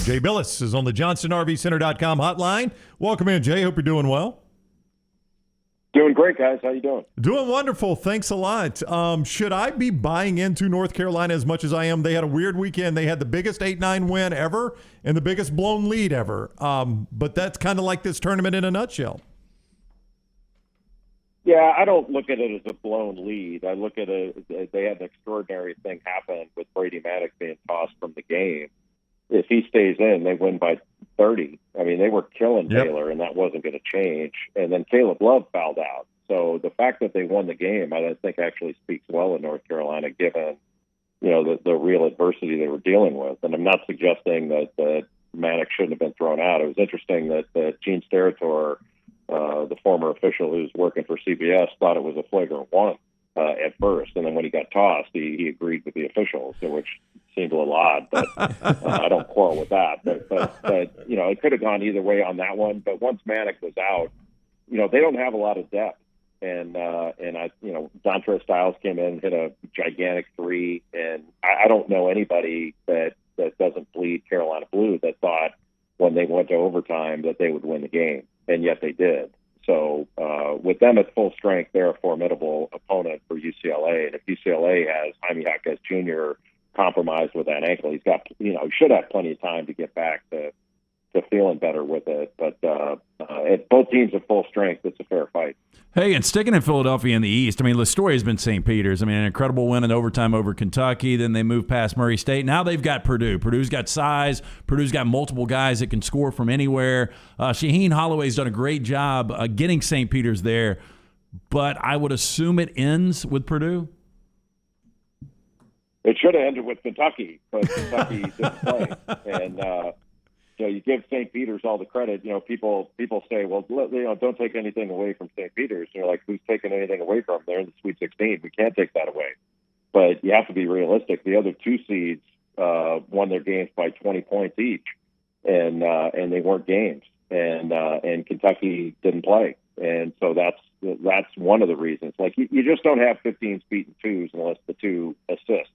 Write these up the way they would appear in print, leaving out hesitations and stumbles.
Jay Bilas is on the JohnstonRVCenter.com hotline. Welcome in, Jay. Hope you're doing well. Doing great, guys. How you doing? Doing wonderful. Thanks a lot. Should I be buying into North Carolina as much as I am? They had a weird weekend. They had the biggest 8-9 win ever and the biggest blown lead ever. But that's kind of like this tournament in a nutshell. Yeah, I don't look at it as a blown lead. I look at it as they had an extraordinary thing happen with Brady Maddox being tossed from the game. If he stays in, they win by 30. I mean, they were killing Taylor, and that wasn't going to change. And then Caleb Love fouled out. So the fact that they won the game, I don't think actually speaks well in North Carolina, given the real adversity they were dealing with. And I'm not suggesting that Maddox shouldn't have been thrown out. It was interesting that Gene Steratore, the former official who's working for CBS, thought it was a flagrant one at first, and then when he got tossed, he agreed with the officials, which seemed a little odd, but I don't quarrel with that. But it could have gone either way on that one. But once Maddox was out, they don't have a lot of depth, and Dontre Styles came in, hit a gigantic three, and I don't know anybody that doesn't bleed Carolina blue that thought when they went to overtime that they would win the game, and yet they did. So with them at full strength, they're a formidable opponent for UCLA. And if UCLA has Jaime Jaquez Jr. compromised with that ankle, he's got, he should have plenty of time to get back to feeling better with it. But if both teams at full strength, it's a fair fight. Hey, and sticking in Philadelphia in the East, I mean, L'Historia's been St. Peter's. I mean, an incredible win in overtime over Kentucky. Then they moved past Murray State. Now they've got Purdue. Purdue's got size. Purdue's got multiple guys that can score from anywhere. Shaheen Holloway's done a great job getting St. Peter's there. But I would assume it ends with Purdue. It should have ended with Kentucky, but Kentucky didn't play. And you give St. Peter's all the credit. People say, well, don't take anything away from St. Peter's. And you're like, who's taking anything away from them? They're in the Sweet 16. We can't take that away. But you have to be realistic. The other two seeds won their games by 20 points each, and they weren't games. And Kentucky didn't play. And so that's one of the reasons. Like you just don't have 15s beating twos unless the two assists.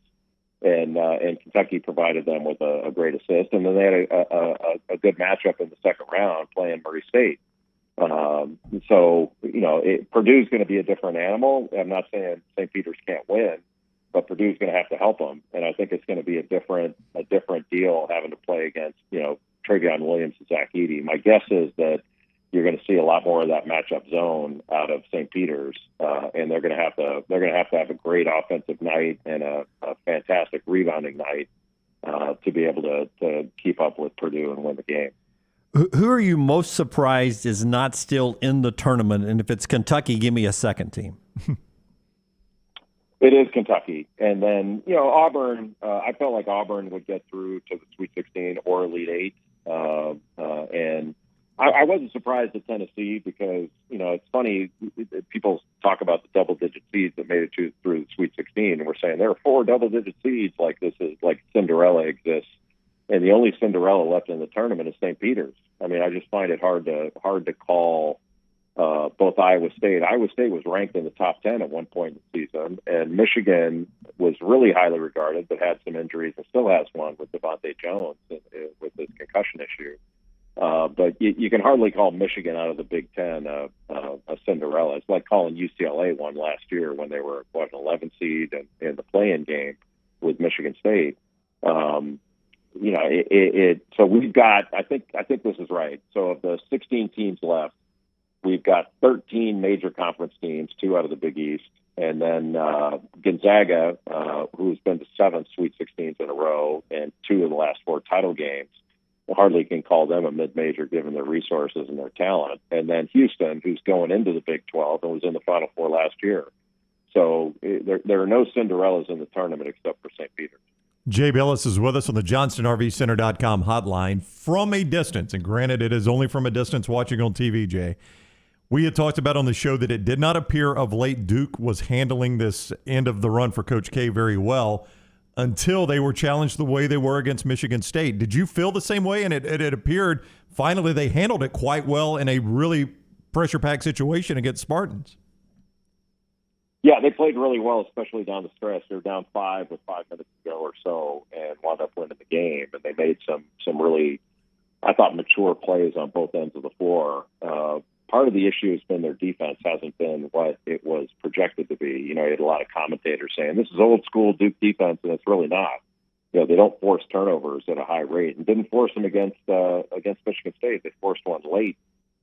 And Kentucky provided them with a great assist, and then they had a good matchup in the second round playing Murray State. Purdue's going to be a different animal. I'm not saying St. Peter's can't win, but Purdue's going to have to help them, and I think it's going to be a different deal having to play against Travion Williams and Zach Edey. My guess is that you're going to see a lot more of that matchup zone out of St. Peter's, and they're going to have to have a great offensive night and a fantastic rebounding night to be able to keep up with Purdue and win the game. Who are you most surprised is not still in the tournament? And if it's Kentucky, give me a second team. It is Kentucky, and then Auburn. I felt like Auburn would get through to the Sweet 16 or Elite Eight, and I wasn't surprised at Tennessee because, it's funny, people talk about the double-digit seeds that made it through the Sweet 16, and we're saying there are 4 double-digit seeds like this is like Cinderella exists, and the only Cinderella left in the tournament is St. Peter's. I mean, I just find it hard to call both Iowa State. Iowa State was ranked in the top 10 at one point in the season, and Michigan was really highly regarded but had some injuries and still has one with Devontae Jones with his concussion issue. But you can hardly call Michigan out of the Big Ten a Cinderella. It's like calling UCLA one last year when they were an 11 seed in the play-in game with Michigan State. So we've got. I think this is right. So of the 16 teams left, we've got 13 major conference teams, 2 out of the Big East, and then Gonzaga, who's been to 7 Sweet 16s in a row and 2 of the last 4 title games. Hardly can call them a mid-major given their resources and their talent. And then Houston, who's going into the Big 12 and was in the Final Four last year. So there are no Cinderellas in the tournament except for St. Peter's. Jay Bilas is with us on the JohnstonRVCenter.com hotline from a distance. And granted, it is only from a distance watching on TV, Jay. We had talked about on the show that it did not appear of late Duke was handling this end of the run for Coach K very well until they were challenged the way they were against Michigan State. Did you feel the same way? And it appeared finally they handled it quite well in a really pressure-packed situation against Spartans. Yeah, they played really well, especially down the stretch. They were down 5 with 5 minutes to go or so and wound up winning the game. And they made some some really, I thought, mature plays on both ends of the floor. Part of the issue has been their defense hasn't been what it was projected to be. You had a lot of commentators saying this is old school Duke defense, and it's really not. They don't force turnovers at a high rate, and didn't force them against Michigan State. They forced one late,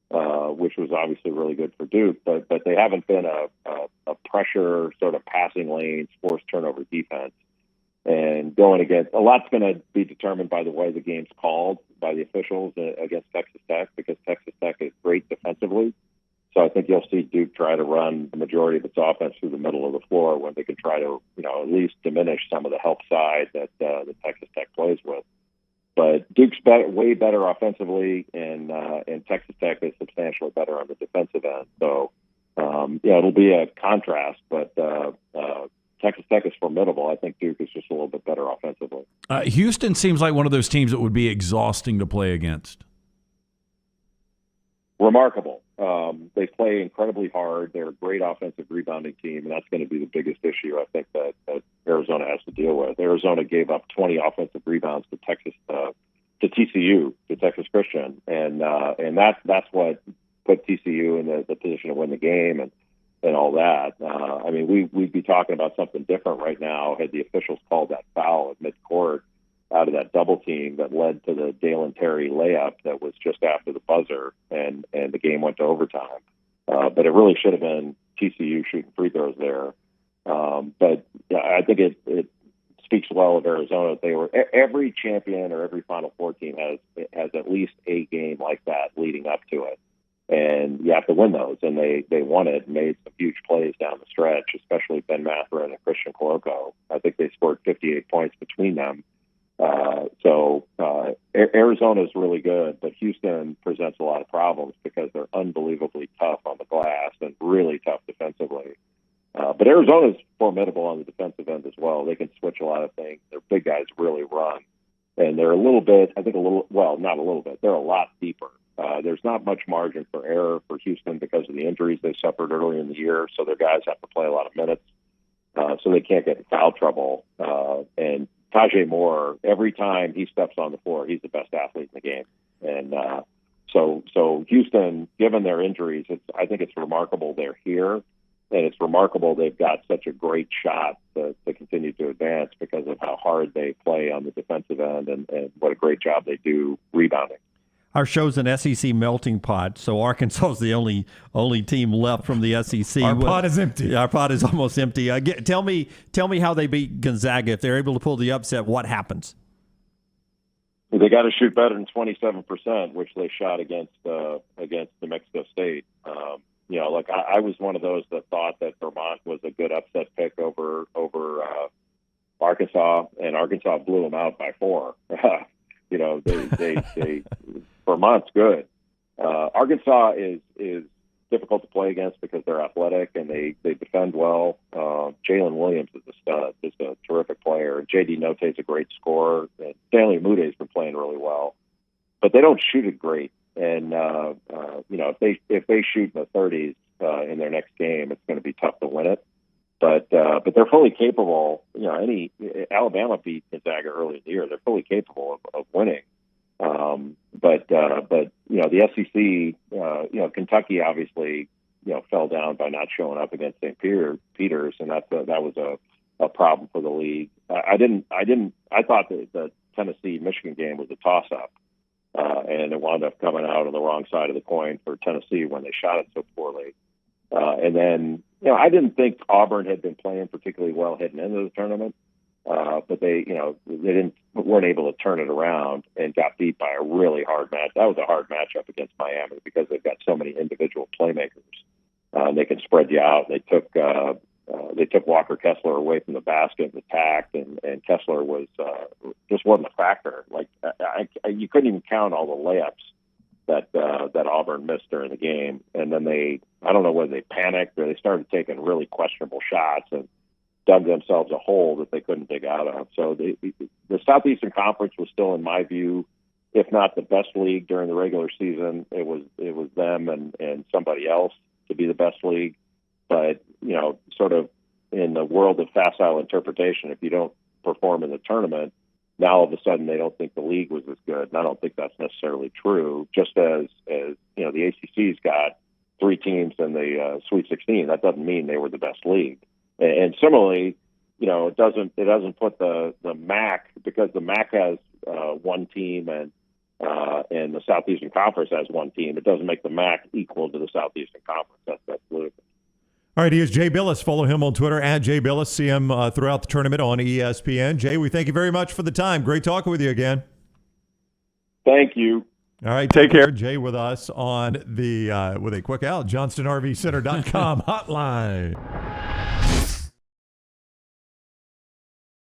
which was obviously really good for Duke, but they haven't been a pressure sort of passing lanes, forced turnover defense. And going against, a lot's going to be determined by the way the game's called by the officials against Texas Tech, because Texas Tech is great defensively. So I think you'll see Duke try to run the majority of its offense through the middle of the floor when they can try to, at least diminish some of the help side that Texas Tech plays with. But Duke's way better offensively, and Texas Tech is substantially better on the defensive end. So, it'll be a contrast, but Texas Tech is formidable. I think Duke is just a little bit better offensively. Houston seems like one of those teams that would be exhausting to play against. Remarkable. They play incredibly hard. They're a great offensive rebounding team, and that's going to be the biggest issue I think that Arizona has to deal with. Arizona gave up 20 offensive rebounds to TCU, to Texas Christian, and that's what put TCU in the position to win the game and all that. We'd be talking about something different right now had the officials called that foul at midcourt out of that double team that led to the Dalen Terry layup that was just after the buzzer, and the game went to overtime. But it really should have been TCU shooting free throws there. But yeah, I think it speaks well of Arizona. They were every champion or every Final Four team has at least a game like that leading up to it. And you have to win those, and they won it and made some huge plays down the stretch, especially Ben Mathurin and Christian Coloco. I think they scored 58 points between them. Arizona is really good, but Houston presents a lot of problems because they're unbelievably tough on the glass and really tough defensively. But Arizona is formidable on the defensive end as well. They can switch a lot of things. Their big guys really run, and they're not a little bit. They're a lot deeper. There's not much margin for error for Houston because of the injuries they suffered early in the year, so their guys have to play a lot of minutes, so they can't get in foul trouble. And Tajay Moore, every time he steps on the floor, he's the best athlete in the game. And so Houston, given their injuries, I think it's remarkable they're here, and it's remarkable they've got such a great shot to continue to advance because of how hard they play on the defensive end and what a great job they do rebounding. Our show's an SEC melting pot, so Arkansas is the only team left from the SEC. Our pot is empty. Our pot is almost empty. Tell me how they beat Gonzaga. If they're able to pull the upset, what happens? They got to shoot better than 27%, which they shot against New Mexico State. I was one of those that thought that Vermont was a good upset pick over Arkansas, and Arkansas blew them out by 4. They Vermont's good. Arkansas is difficult to play against because they're athletic and they defend well. Jalen Williams is a stud, just a terrific player. J.D. Notae's a great scorer. And Stanley Umude's been playing really well, but they don't shoot it great. And if they shoot in the 30s in their next game, it's going to be tough to win it. But they're fully capable. Alabama beat Gonzaga early in the year. They're fully capable of winning. But the SEC, Kentucky obviously, fell down by not showing up against St. Peter's, and that was a problem for the league. I thought that the Tennessee-Michigan game was a toss-up, and it wound up coming out on the wrong side of the coin for Tennessee when they shot it so poorly. And then, I didn't think Auburn had been playing particularly well heading into the tournament, but they weren't able to turn it around and got beat by a really hard match. That was a hard matchup against Miami because they've got so many individual playmakers. They can spread you out. They took Walker Kessler away from the basket and attacked, and Kessler just wasn't a factor. Like you couldn't even count all the layups that Auburn missed during the game. And then I don't know whether they panicked or they started taking really questionable shots and dug themselves a hole that they couldn't dig out of. So the Southeastern Conference was still, in my view, if not the best league during the regular season, it was them and somebody else to be the best league. But, sort of in the world of facile interpretation, if you don't perform in the tournament, now all of a sudden they don't think the league was as good. And I don't think that's necessarily true. Just as the ACC's got 3 teams in the Sweet 16, that doesn't mean they were the best league. And similarly, it doesn't put the MAC, because the MAC has one team and the Southeastern Conference has one team. It doesn't make the MAC equal to the Southeastern Conference. That's ludicrous. All right, he is Jay Bilas. Follow him on Twitter at Jay Bilas. See him throughout the tournament on ESPN. Jay, we thank you very much for the time. Great talking with you again. Thank you. All right, take care. Jay with us on the with a quick out, JohnstonRVCenter.com hotline.